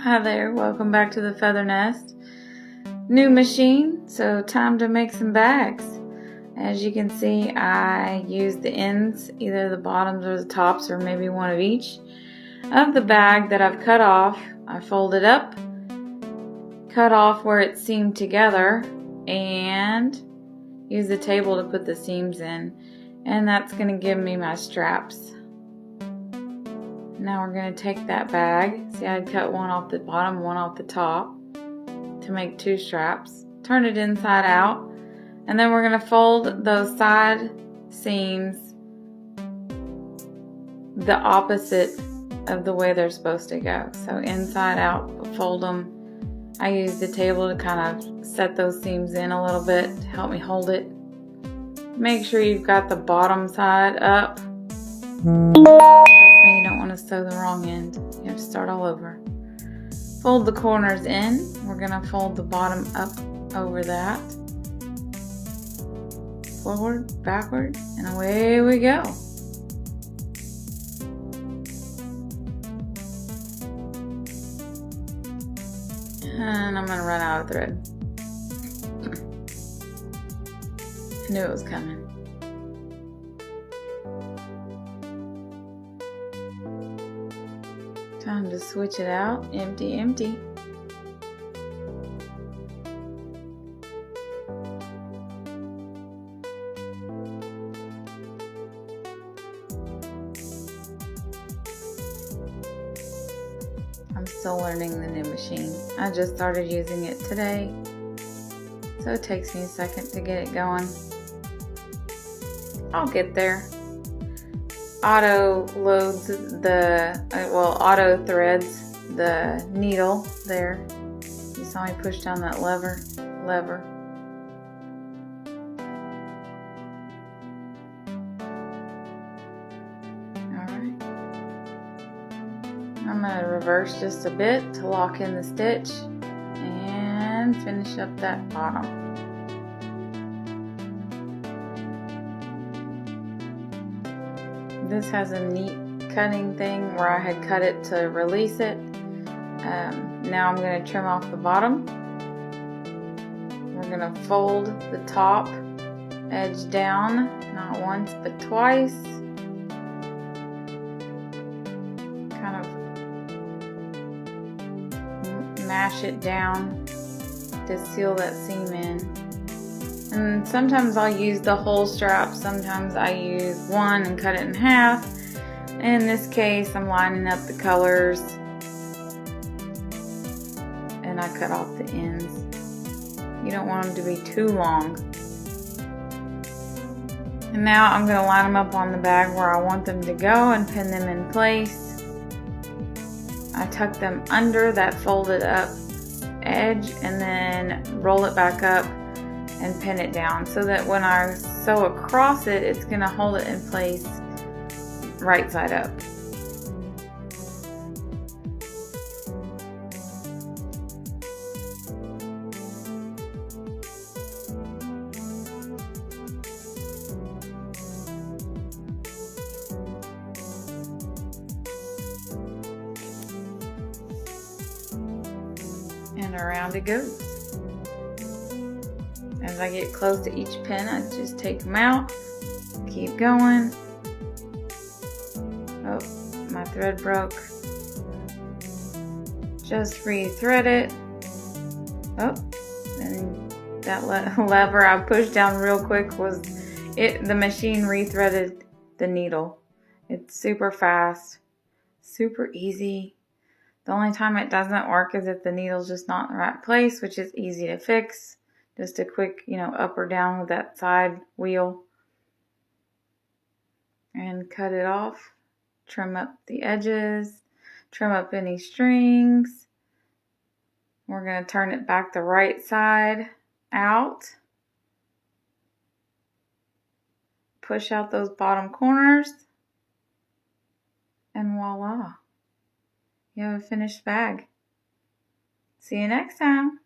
Hi there, welcome back to the Feather Nest. New machine, so time to make some bags. As you can see, I used the ends, either the bottoms or the tops, or maybe one of each, of the bag that I've cut off. I folded up, cut off where it seamed together, and use the table to put the seams in. And that's going to give me my straps. Now we're going to take that bag. See, I cut one off the bottom, one off the top to make two straps. Turn it inside out, and then we're going to fold those side seams the opposite of the way they're supposed to go. So inside out, fold them. I use the table to kind of set those seams in a little bit to help me hold it. Make sure you've got the bottom side up. You don't want to sew the wrong end. You have to start all over. Fold the corners in. We're going to fold the bottom up over that. Forward, backward, and away we go. And I'm going to run out of thread. I knew it was coming. Time to switch it out. Empty, empty. I'm still learning the new machine. I just started using it today, so it takes me a second to get it going. I'll get there. Auto loads auto threads the needle there. You saw me push down that lever. Alright. I'm going to reverse just a bit to lock in the stitch and finish up that bottom. This has a neat cutting thing where I had cut it to release it. Now I'm going to trim off the bottom. We're going to fold the top edge down, not once but twice. Kind of mash it down to seal that seam in. And sometimes I'll use the whole strap, sometimes I use one and cut it in half. In this case, I'm lining up the colors and I cut off the ends. You don't want them to be too long. And now I'm going to line them up on the bag where I want them to go and pin them in place. I tuck them under that folded up edge and then roll it back up and pin it down so that when I sew across it, it's going to hold it in place right side up. And around it goes. As I get close to each pin, I just take them out, keep going. Oh, my thread broke. Just re-thread it. Oh, and that lever I pushed down real quick was it. The machine re-threaded the needle. It's super fast, super easy. The only time it doesn't work is if the needle's just not in the right place, which is easy to fix. Just a quick, up or down with that side wheel. And cut it off. Trim up the edges. Trim up any strings. We're going to turn it back the right side out. Push out those bottom corners. And voila. You have a finished bag. See you next time.